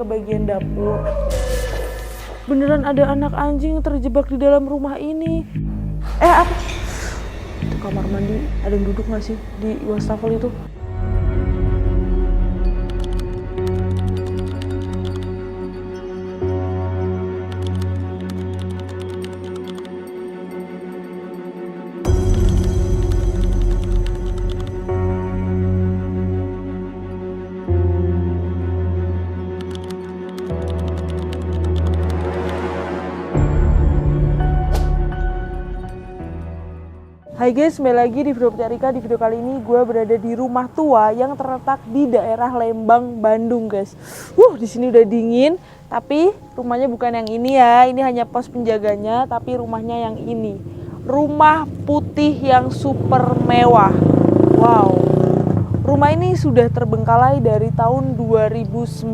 ke bagian dapur. Beneran ada anak anjing terjebak di dalam rumah ini. Apa? Itu kamar mandi, ada yang duduk nggak sih di wastafel itu? Hai guys, kembali lagi di video Rika. Di video kali ini gue berada di rumah tua yang terletak di daerah Lembang, Bandung guys. Di sini udah dingin, tapi rumahnya bukan yang ini ya. Ini hanya pos penjaganya, tapi rumahnya yang ini. Rumah putih yang super mewah. Wow. Rumah ini sudah terbengkalai dari tahun 2009.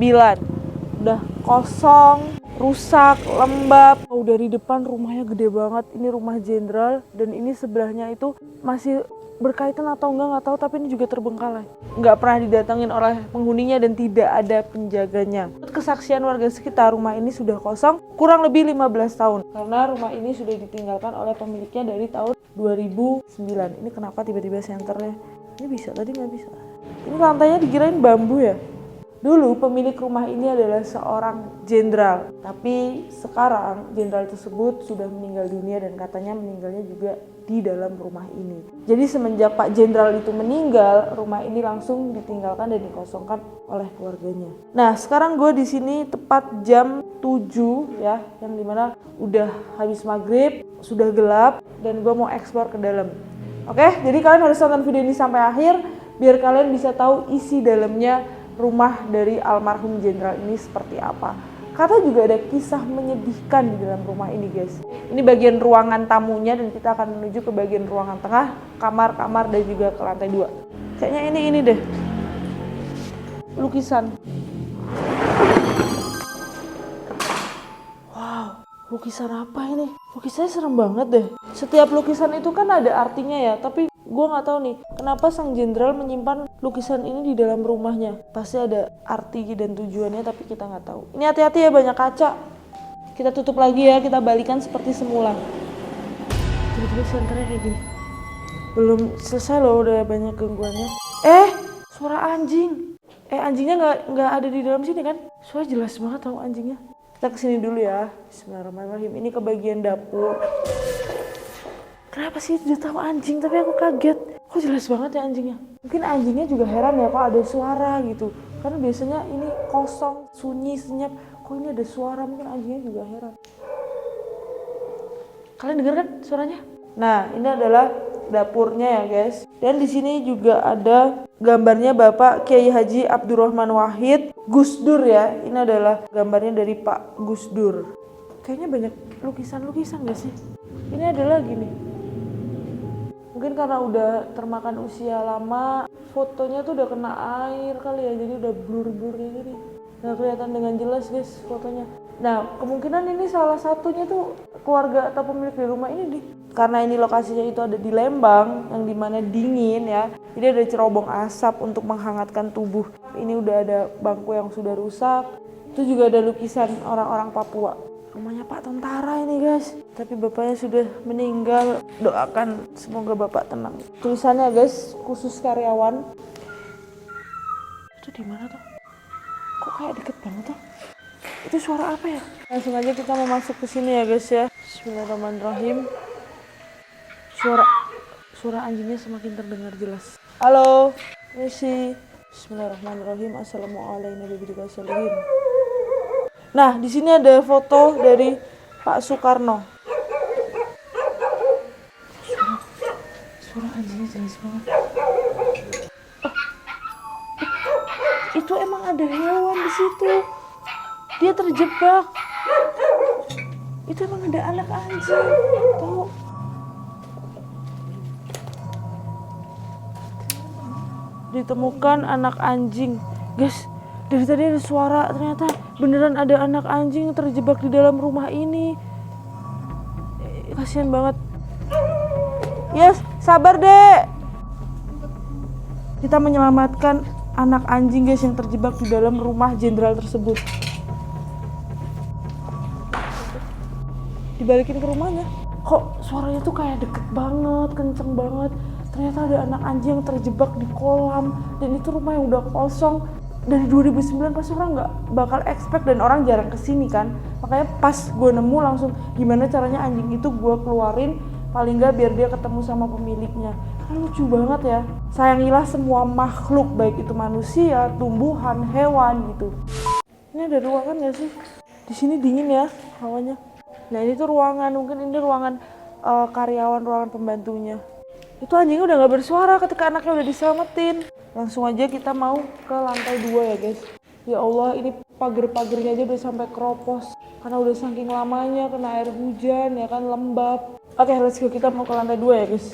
Udah kosong, rusak, lembab. Dari depan rumahnya gede banget. Ini rumah jenderal dan ini sebelahnya itu masih berkaitan atau nggak tahu, tapi ini juga terbengkalai. Nggak pernah didatengin oleh penghuninya dan tidak ada penjaganya. Menurut kesaksian warga sekitar, rumah ini sudah kosong kurang lebih 15 tahun karena rumah ini sudah ditinggalkan oleh pemiliknya dari tahun 2009. Ini kenapa tiba-tiba senternya? Ini bisa, tadi nggak bisa. Ini lantainya dikirain bambu ya? Dulu pemilik rumah ini adalah seorang jenderal, tapi sekarang jenderal tersebut sudah meninggal dunia dan katanya meninggalnya juga di dalam rumah ini. Jadi semenjak Pak Jenderal itu meninggal, rumah ini langsung ditinggalkan dan dikosongkan oleh keluarganya. Nah, sekarang gue di sini tepat jam 7 ya, yang dimana udah habis maghrib, sudah gelap dan gue mau eksplor ke dalam. Oke, jadi kalian harus tonton video ini sampai akhir biar kalian bisa tahu isi dalamnya rumah dari almarhum jenderal ini seperti apa. Kata juga ada kisah menyedihkan di dalam rumah ini guys. Ini bagian ruangan tamunya dan kita akan menuju ke bagian ruangan tengah, kamar-kamar dan juga ke lantai 2. Kayaknya ini deh. Lukisan. Wow, lukisan apa ini? Lukisannya serem banget deh. Setiap lukisan itu kan ada artinya ya, tapi gue nggak tahu nih kenapa sang jenderal menyimpan lukisan ini di dalam rumahnya. Pasti ada arti dan tujuannya, tapi kita nggak tahu. Ini hati-hati ya, banyak kaca. Kita tutup lagi ya, kita balikan seperti semula. Tiba-tiba senternya kayak gini. Belum selesai loh, udah banyak gangguannya. Suara anjing. Anjingnya nggak ada di dalam sini kan? Suara jelas banget tau anjingnya. Kita kesini dulu ya. Bismillahirrahmanirrahim. Ini ke bagian dapur. Kenapa sih udah tahu anjing, tapi aku kaget. Kok jelas banget ya anjingnya? Mungkin anjingnya juga heran ya kok ada suara gitu. Karena biasanya ini kosong, sunyi, senyap. Kok ini ada suara, mungkin anjingnya juga heran. Kalian dengar kan suaranya? Nah, ini adalah dapurnya ya guys. Dan di sini juga ada gambarnya Bapak Kiai Haji Abdurrahman Wahid Gus Dur ya. Ini adalah gambarnya dari Pak Gus Dur. Kayaknya banyak lukisan-lukisan gak sih? Ini adalah gini. Mungkin karena udah termakan usia lama, fotonya tuh udah kena air kali ya, jadi udah blur-blur kayak gini. Nggak kelihatan dengan jelas guys fotonya. Nah, kemungkinan ini salah satunya tuh keluarga atau pemilik di rumah ini karena ini lokasinya itu ada di Lembang, yang dimana dingin ya. Jadi ada cerobong asap untuk menghangatkan tubuh. Ini udah ada bangku yang sudah rusak. Itu juga ada lukisan orang-orang Papua. Rumahnya Pak Tentara ini guys, tapi bapaknya sudah meninggal. Doakan semoga bapak tenang. Tulisannya guys, khusus karyawan. Itu di mana tuh? Kok kayak deket banget tuh? Itu suara apa ya? Langsung aja kita mau masuk ke sini ya guys ya. Bismillahirrahmanirrahim. Suara anjingnya semakin terdengar jelas. Halo, misi. Bismillahirrahmanirrahim. Assalamualaikum warahmatullahi wabarakatuh. Nah, di sini ada foto dari Pak Soekarno. Suara anjingnya jelas banget. Itu emang ada hewan di situ. Dia terjebak. Itu emang ada anak anjing. Tuh. Ditemukan anak anjing. Guys, dari tadi ada suara, ternyata beneran ada anak anjing terjebak di dalam rumah ini. Kasian banget. Yes, sabar dek. Kita menyelamatkan anak anjing guys yang terjebak di dalam rumah jenderal tersebut. dibalikin ke rumahnya. Kok suaranya tuh kayak deket banget, kenceng banget. Ternyata ada anak anjing yang terjebak di kolam, dan itu rumah yang udah kosong. Dari 2009 pasti orang nggak bakal expect, dan orang jarang kesini kan. Makanya pas gue nemu langsung gimana caranya anjing itu gue keluarin, paling nggak biar dia ketemu sama pemiliknya. Kan lucu banget ya. Sayangilah semua makhluk, baik itu manusia, tumbuhan, hewan gitu. Ini ada ruangan nggak sih? Di sini dingin ya hawanya. Nah ini tuh ruangan, mungkin ini ruangan karyawan, ruangan pembantunya. Itu anjingnya udah nggak bersuara ketika anaknya udah diselamatin. Langsung aja kita mau ke lantai 2 ya guys. Ya Allah, ini pagar-pagarnya aja udah sampai keropos karena udah saking lamanya kena air hujan ya kan, lembab. Oke, let's go, kita mau ke lantai 2 ya guys.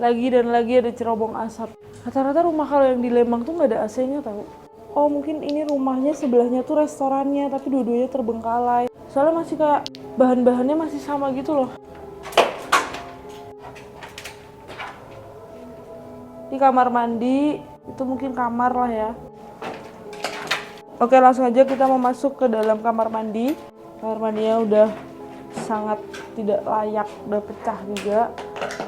Lagi dan lagi ada cerobong asap. Rata-rata rumah kalau yang di Lembang tuh nggak ada AC-nya tahu. Oh mungkin ini rumahnya sebelahnya tuh restorannya, tapi dua-duanya terbengkalai. Soalnya masih kayak bahan-bahannya masih sama gitu loh. Di kamar mandi, itu mungkin kamar lah ya. Oke, langsung aja kita mau masuk ke dalam kamar mandi. Kamar mandinya udah sangat tidak layak, udah pecah juga.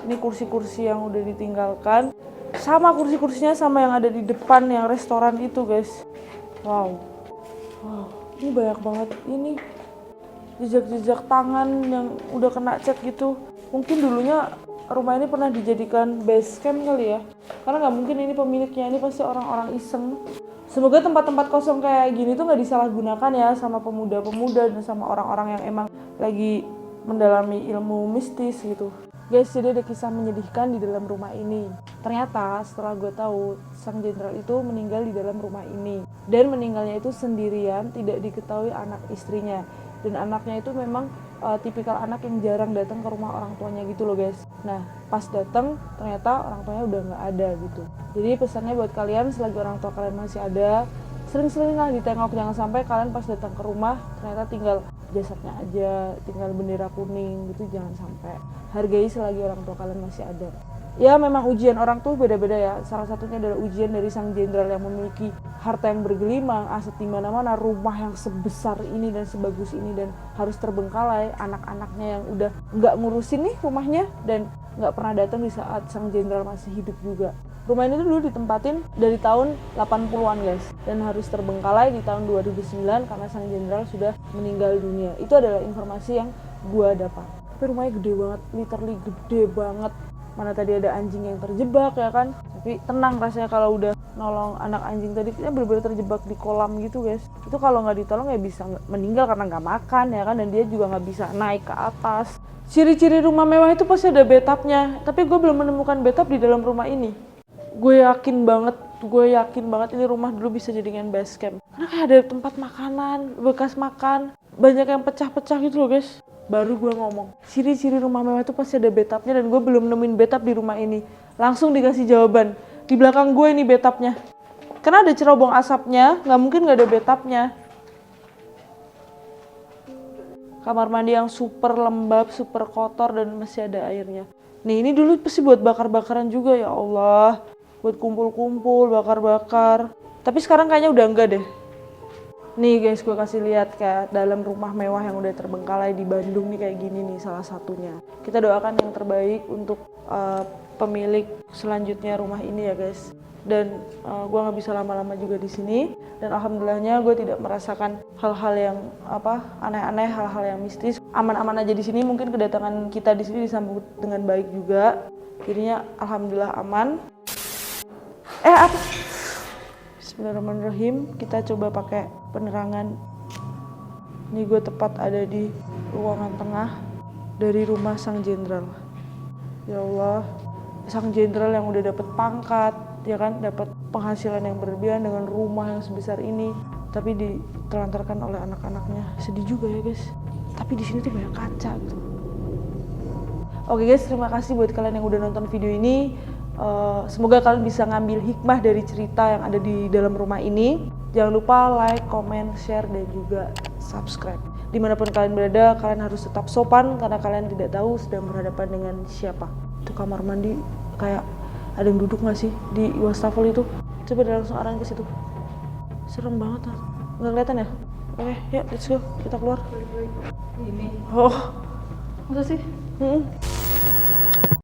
Ini kursi-kursi yang udah ditinggalkan. Sama kursi-kursinya sama yang ada di depan yang restoran itu guys. Wow, ini banyak banget. Ini jejak-jejak tangan yang udah kena cat gitu. Mungkin dulunya rumah ini pernah dijadikan base camp kali ya, karena nggak mungkin ini pemiliknya, ini pasti orang-orang iseng. Semoga tempat-tempat kosong kayak gini tuh nggak disalahgunakan ya sama pemuda-pemuda dan sama orang-orang yang emang lagi mendalami ilmu mistis gitu. Guys, jadi ada kisah menyedihkan di dalam rumah ini. Ternyata setelah gue tahu, sang jenderal itu meninggal di dalam rumah ini, dan meninggalnya itu sendirian, tidak diketahui anak istrinya. Dan anaknya itu memang tipikal anak yang jarang datang ke rumah orang tuanya gitu loh guys. Nah pas datang ternyata orang tuanya udah nggak ada gitu. Jadi pesannya buat kalian, selagi orang tua kalian masih ada, sering-sering lah ditengok. Jangan sampai kalian pas datang ke rumah ternyata tinggal jasadnya aja, tinggal bendera kuning gitu. Jangan sampai. Hargai selagi orang tua kalian masih ada. Ya memang ujian orang tuh beda-beda ya. Salah satunya adalah ujian dari sang jenderal yang memiliki harta yang bergelimang, aset di mana-mana, rumah yang sebesar ini dan sebagus ini, dan harus terbengkalai. Anak-anaknya yang udah nggak ngurusin nih rumahnya dan nggak pernah datang di saat sang jenderal masih hidup juga. Rumah ini tuh dulu ditempatin dari tahun 80-an guys, dan harus terbengkalai di tahun 2009 karena sang jenderal sudah meninggal dunia. Itu adalah informasi yang gua dapat. Tapi rumahnya gede banget, literally gede banget. Mana tadi ada anjing yang terjebak ya kan, tapi tenang rasanya kalau udah nolong anak anjing tadi. Kita benar-benar terjebak di kolam gitu guys. Itu kalau nggak ditolong ya bisa meninggal karena nggak makan ya kan, dan dia juga nggak bisa naik ke atas. Ciri-ciri rumah mewah itu pasti ada bathtubnya, tapi gue belum menemukan bathtub di dalam rumah ini. Gue yakin banget ini rumah dulu bisa jadikan base camp, karena kayak ada tempat makanan, bekas makan, banyak yang pecah-pecah gitu loh guys. Baru gue ngomong, ciri-ciri rumah mewah itu pasti ada bathtubnya, dan gue belum nemuin bathtub di rumah ini. Langsung dikasih jawaban, di belakang gue ini bathtubnya. Karena ada cerobong asapnya, nggak mungkin nggak ada bathtubnya. Kamar mandi yang super lembab, super kotor, dan masih ada airnya. Nih ini dulu pasti buat bakar-bakaran juga ya Allah. Buat kumpul-kumpul, bakar-bakar. Tapi sekarang kayaknya udah enggak deh. Nih guys, gue kasih lihat kayak dalam rumah mewah yang udah terbengkalai di Bandung nih kayak gini nih salah satunya. Kita doakan yang terbaik untuk pemilik selanjutnya rumah ini ya guys. Dan gue nggak bisa lama-lama juga di sini. Dan alhamdulillahnya gue tidak merasakan hal-hal yang aneh-aneh, hal-hal yang mistis. Aman-aman aja di sini. Mungkin kedatangan kita di sini disambut dengan baik juga. Jadinya alhamdulillah aman. Apa? Bismillahirrahmanirrahim. Kita coba pakai penerangan. Ini gue tepat ada di ruangan tengah dari rumah sang jenderal. Ya Allah, sang jenderal yang udah dapet pangkat, ya kan, dapat penghasilan yang berlebihan dengan rumah yang sebesar ini, tapi ditelantarkan oleh anak-anaknya. Sedih juga ya guys. Tapi di sini tuh banyak kaca gitu. Oke guys, terima kasih buat kalian yang udah nonton video ini. Semoga kalian bisa ngambil hikmah dari cerita yang ada di dalam rumah ini. Jangan lupa like, comment, share, dan juga subscribe. Dimanapun kalian berada, kalian harus tetap sopan karena kalian tidak tahu sedang berhadapan dengan siapa. Itu kamar mandi kayak ada yang duduk nggak sih di wastafel itu? Coba langsung arahin ke situ. Serem banget. Nggak kelihatan ya? Oke, yuk let's go. Kita keluar. Ini. Oh. Masa sih?